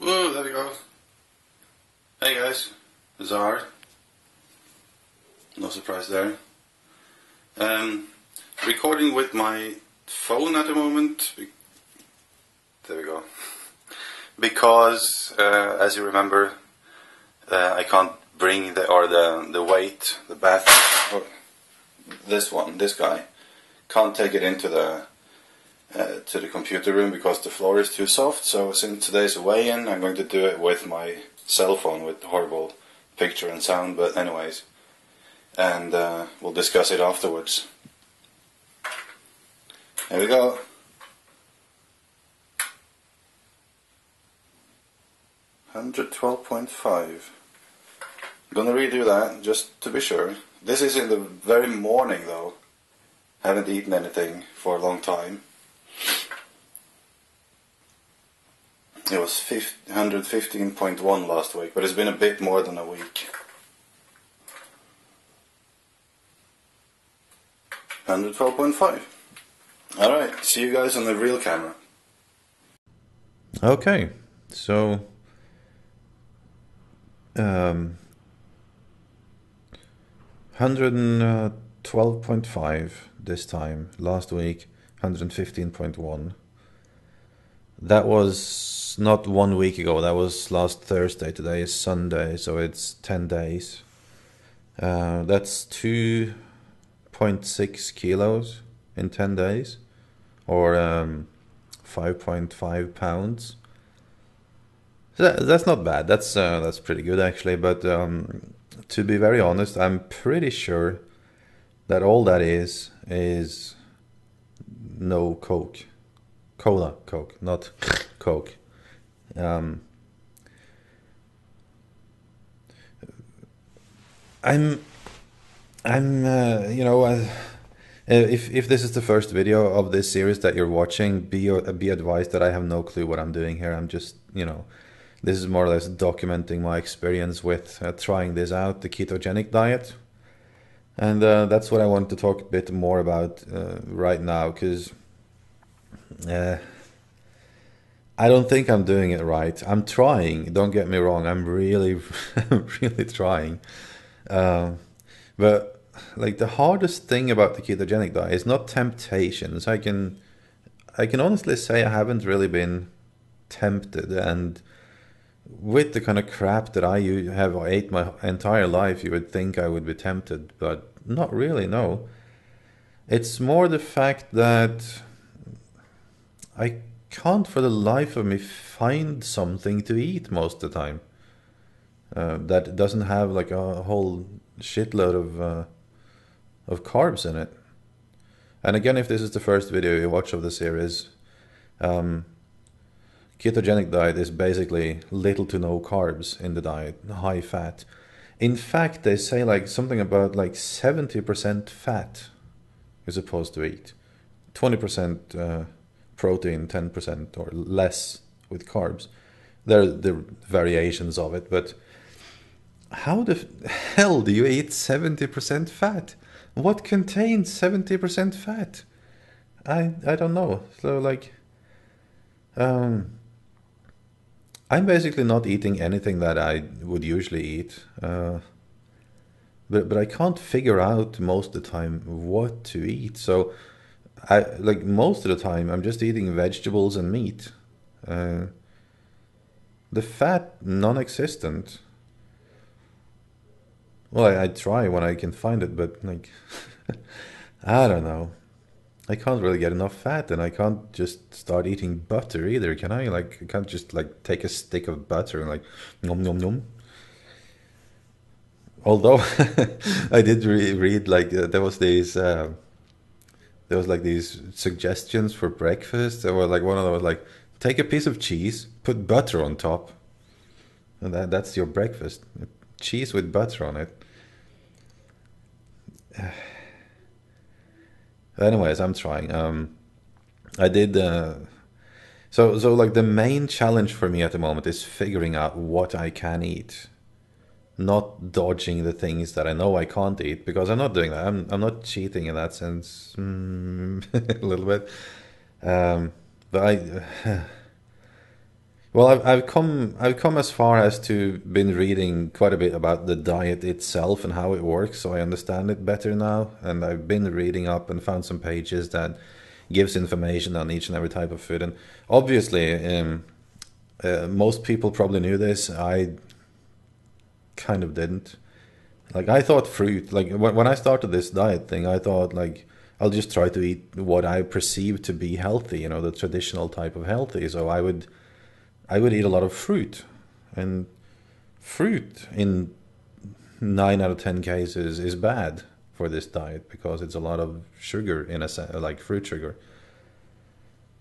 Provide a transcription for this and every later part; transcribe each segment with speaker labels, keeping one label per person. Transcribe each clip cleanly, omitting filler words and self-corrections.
Speaker 1: Oh, there we go. Hey guys, Zar. No surprise there. Recording with my phone at the moment. There we go. Because, as you remember, I can't bring the weight, the bath, or this guy, can't take it into the to the computer room because the floor is too soft. So since today's a weigh-in, I'm going to do it with my cell phone with horrible picture and sound. But anyways, and we'll discuss it afterwards. There we go. $112.5. Gonna redo that just to be sure. This is in the very morning though. Haven't eaten anything for a long time. It was 115.1 last week, but it's been a bit more than a week. 112.5. Alright, see you guys on the real camera.
Speaker 2: Okay, so 112.5 this time. Last week 115.1. That was not 1 week ago, that was last Thursday. Today is Sunday, so it's 10 days. That's 2.6 kilos in 10 days, or 5.5 pounds. So that's not bad, that's pretty good actually, but to be very honest, I'm pretty sure that all that is no Coke. Coke, not Coke. I'm you know, if this is the first video of this series that you're watching, be advised that I have no clue what I'm doing here. I'm just, you know, this is more or less documenting my experience with trying this out, the ketogenic diet. And that's what I want to talk a bit more about right now, because I don't think I'm doing it right. I'm trying, don't get me wrong, I'm really, really trying. But like the hardest thing about the ketogenic diet is not temptations. I can honestly say I haven't really been tempted, and with the kind of crap that I have ate my entire life, you would think I would be tempted, but not really, no. It's more the fact that I can't for the life of me find something to eat most of the time that doesn't have like a whole shitload of carbs in it. And again, if this is the first video you watch of the series, ketogenic diet is basically little to no carbs in the diet, high fat. In fact, they say like something about like 70% fat you're supposed to eat, 20% protein, 10% or less with carbs. There are the variations of it, but how the hell do you eat 70% fat? What contains 70% fat? I don't know. So like, I'm basically not eating anything that I would usually eat, but I can't figure out most of the time what to eat. So I like most of the time I'm just eating vegetables and meat. The fat non-existent. Well, I try when I can find it, but like I don't know. I can't really get enough fat, and I can't just start eating butter either, can I? Like I can't just like take a stick of butter and like nom nom nom. Although I did read like there was like these suggestions for breakfast. There were like one of them was like, take a piece of cheese, put butter on top, and that's your breakfast. Cheese with butter on it. Anyways, I'm trying. I did. So like the main challenge for me at the moment is figuring out what I can eat, not dodging the things that I know I can't eat, because I'm not doing that. I'm not cheating in that sense, a little bit. But Well, I've come as far as to been reading quite a bit about the diet itself and how it works, so I understand it better now. And I've been reading up and found some pages that gives information on each and every type of food. And obviously, most people probably knew this. I kind of didn't. Like I thought fruit. Like when I started this diet thing, I thought like I'll just try to eat what I perceive to be healthy. You know, the traditional type of healthy. So I would eat a lot of fruit, and fruit in 9 out of 10 cases is bad for this diet because it's a lot of sugar in a sense, like fruit sugar,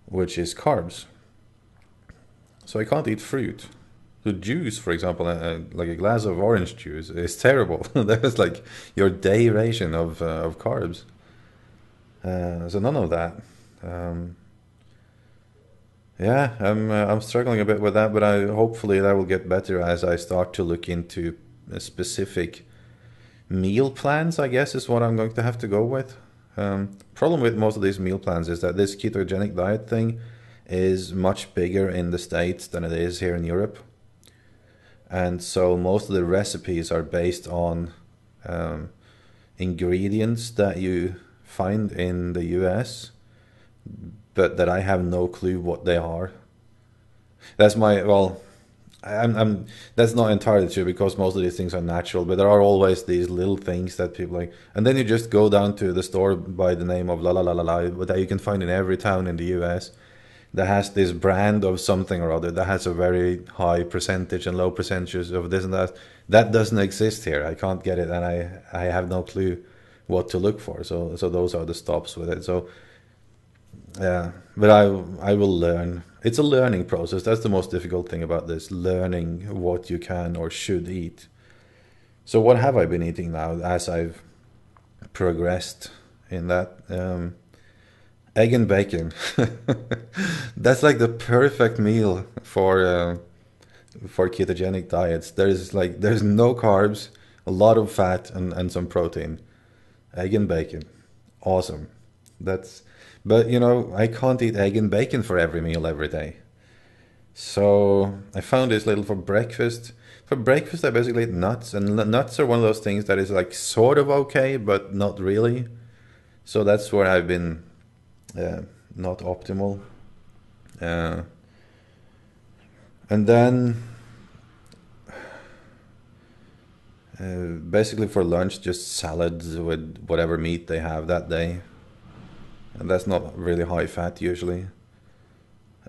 Speaker 2: which is carbs. So I can't eat fruit. The juice, for example, like a glass of orange juice, is terrible. That is like your day ration of carbs. So none of that. Um, yeah, I'm struggling a bit with that, but I hopefully that will get better as I start to look into specific meal plans. I guess is what I'm going to have to go with. Problem with most of these meal plans is that this ketogenic diet thing is much bigger in the States than it is here in Europe. And so most of the recipes are based on um, ingredients that you find in the US, but that I have no clue what they are. That's my, well, that's not entirely true because most of these things are natural, but there are always these little things that people like. And then you just go down to the store by the name of la la la la la, that you can find in every town in the US that has this brand of something or other that has a very high percentage and low percentages of this and that. That doesn't exist here. I can't get it, and I have no clue what to look for. So those are the stops with it. So yeah, but I will learn. It's a learning process. That's the most difficult thing about this, learning what you can or should eat. So what have I been eating now as I've progressed in that? Egg and bacon. That's like the perfect meal for ketogenic diets. There's no carbs, a lot of fat, and some protein. Egg and bacon, awesome. That's but I can't eat egg and bacon for every meal every day. So I found this little for breakfast. For breakfast, I basically eat nuts, and nuts are one of those things that is like sort of okay, but not really. So that's where I've been uh, not optimal. Uh, and then basically for lunch, just salads with whatever meat they have that day. And that's not really high fat usually.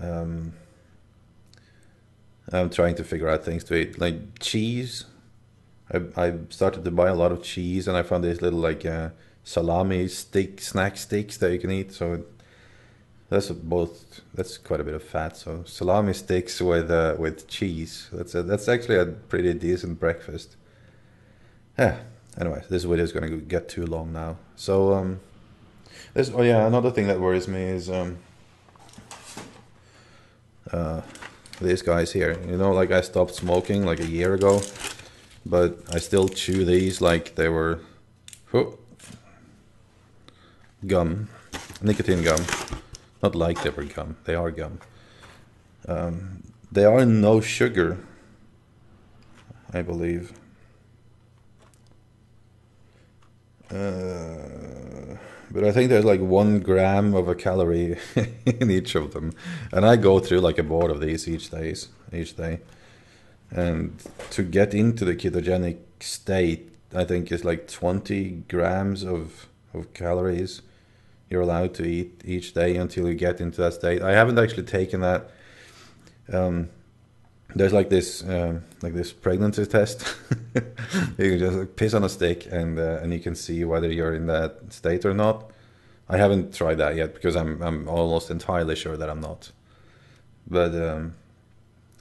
Speaker 2: Um, I'm trying to figure out things to eat, like cheese. I started to buy a lot of cheese, and I found these little like salami snack sticks that you can eat. So that's quite a bit of fat. So salami sticks with cheese. That's actually a pretty decent breakfast. Yeah. Anyway, this video is going to get too long now. So this oh yeah, another thing that worries me is uh, these guys here. Like I stopped smoking like a year ago, but I still chew these like they were gum, nicotine gum. Not like they were gum, they are gum. They are no sugar, I believe. But I think there's like 1 gram of a calorie in each of them, and I go through like a board of these each day. And to get into the ketogenic state, I think it's like 20 grams of calories you're allowed to eat each day until you get into that state. I haven't actually taken that. There's like this pregnancy test. You can just like, piss on a stick and you can see whether you're in that state or not. I haven't tried that yet because I'm almost entirely sure that I'm not. But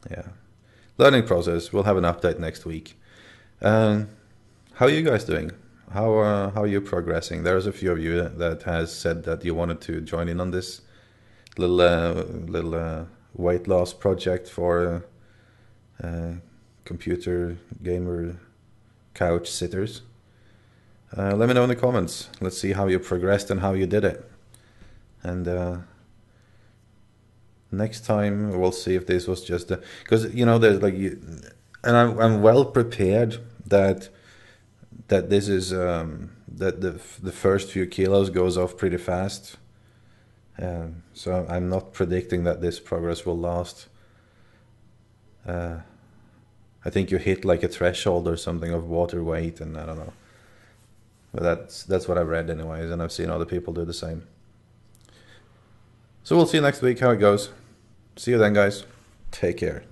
Speaker 2: yeah, learning process. We'll have an update next week. How are you guys doing? How are you progressing? There's a few of you that has said that you wanted to join in on this little weight loss project for computer gamer couch sitters. Let me know in the comments. Let's see how you progressed and how you did it. And next time we'll see if this was just a, because you know there's like you, and I'm well prepared that this is that the first few kilos goes off pretty fast. So I'm not predicting that this progress will last. I think you hit like a threshold or something of water weight, and I don't know. But that's what I've read anyways, and I've seen other people do the same. So we'll see next week how it goes. See you then, guys. Take care.